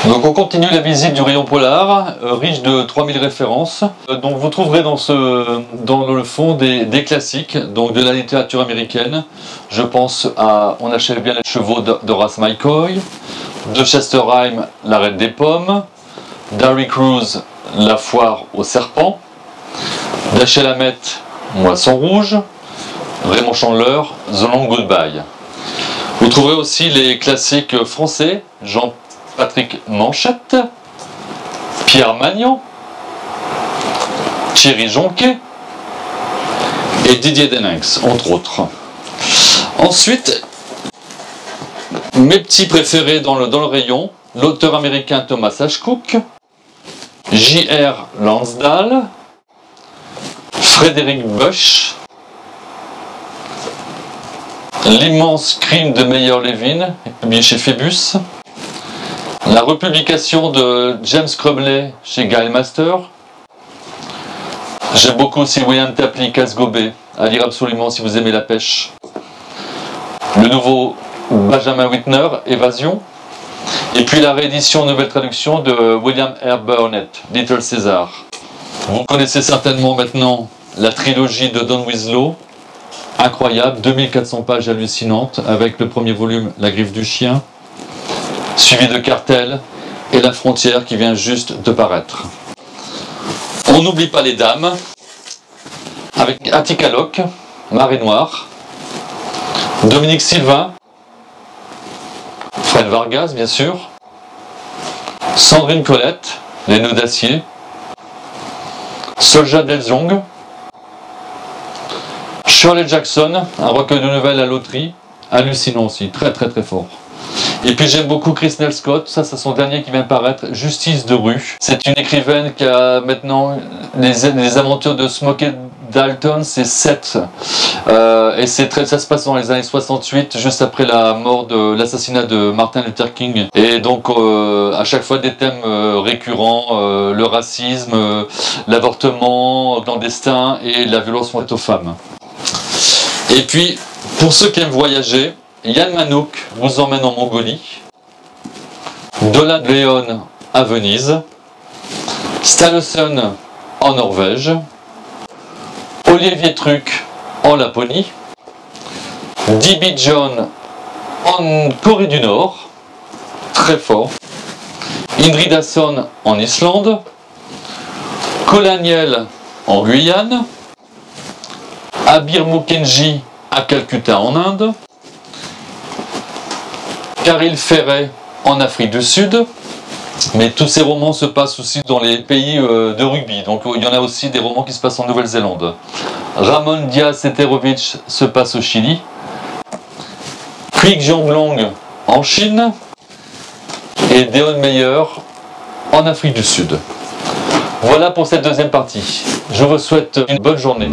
Donc on continue la visite du rayon polar, riche de 3000 références. Donc vous trouverez dans le fond des classiques, donc de la littérature américaine. Je pense à On achève bien les chevaux d'Horace McCoy, de Chester Rhimes, La Reine des Pommes, d'Harry Cruz, La Foire aux serpents, d'Achille Hammett, Moisson rouge, Raymond Chandler, The Long Goodbye. Vous trouverez aussi les classiques français, Jean-Patrick Manchette, Pierre Magnan, Thierry Jonquet et Didier Deninx, entre autres. Ensuite, mes petits préférés dans le rayon, l'auteur américain Thomas Ashcook, J.R. Lansdale, Frédéric Bush, L'immense crime de Meyer Levin, publié chez Phébus, la republication de James Crumley chez Gail Master. J'aime beaucoup aussi William Tapley, Casse-Gobet, à lire absolument si vous aimez la pêche. Le nouveau Benjamin Whitner, Évasion. Et puis la réédition nouvelle traduction de William R. Burnett, Little Caesar. Vous connaissez certainement maintenant la trilogie de Don Winslow, incroyable, 2400 pages hallucinantes, avec le premier volume La Griffe du Chien, suivi de Cartel et La Frontière qui vient juste de paraître. On n'oublie pas les dames, avec Attica Locke, Marée Noire, Dominique Sylvain, Fred Vargas bien sûr, Sandrine Colette, Les Nœuds d'Acier, Solja Delzong, Shirley Jackson, un recueil de nouvelles à loterie, hallucinant aussi, très fort. Et puis j'aime beaucoup Chrisnell Scott, ça c'est son dernier qui vient de paraître, Justice de rue. C'est une écrivaine qui a maintenant les aventures de Smokey Dalton, c'est 7. Et ça se passe dans les années 68, juste après la mort de l'assassinat de Martin Luther King. Et donc à chaque fois des thèmes récurrents, le racisme, l'avortement clandestin et la violence faite aux femmes. Et puis, pour ceux qui aiment voyager, Yann Manouk vous emmène en Mongolie, Dolan Leon à Venise, Stalleson en Norvège, Olivier Truc en Laponie, D.B. John en Corée du Nord, très fort, Indrid Hasson en Islande, Colaniel en Guyane, Abir Mukherjee à Calcutta en Inde, Caril Ferret en Afrique du Sud, mais tous ces romans se passent aussi dans les pays de rugby, donc il y en a aussi des romans qui se passent en Nouvelle-Zélande. Ramon Diaz Seterovich se passe au Chili, Quick Jianglong en Chine et Deon Meyer en Afrique du Sud. Voilà pour cette deuxième partie. Je vous souhaite une bonne journée.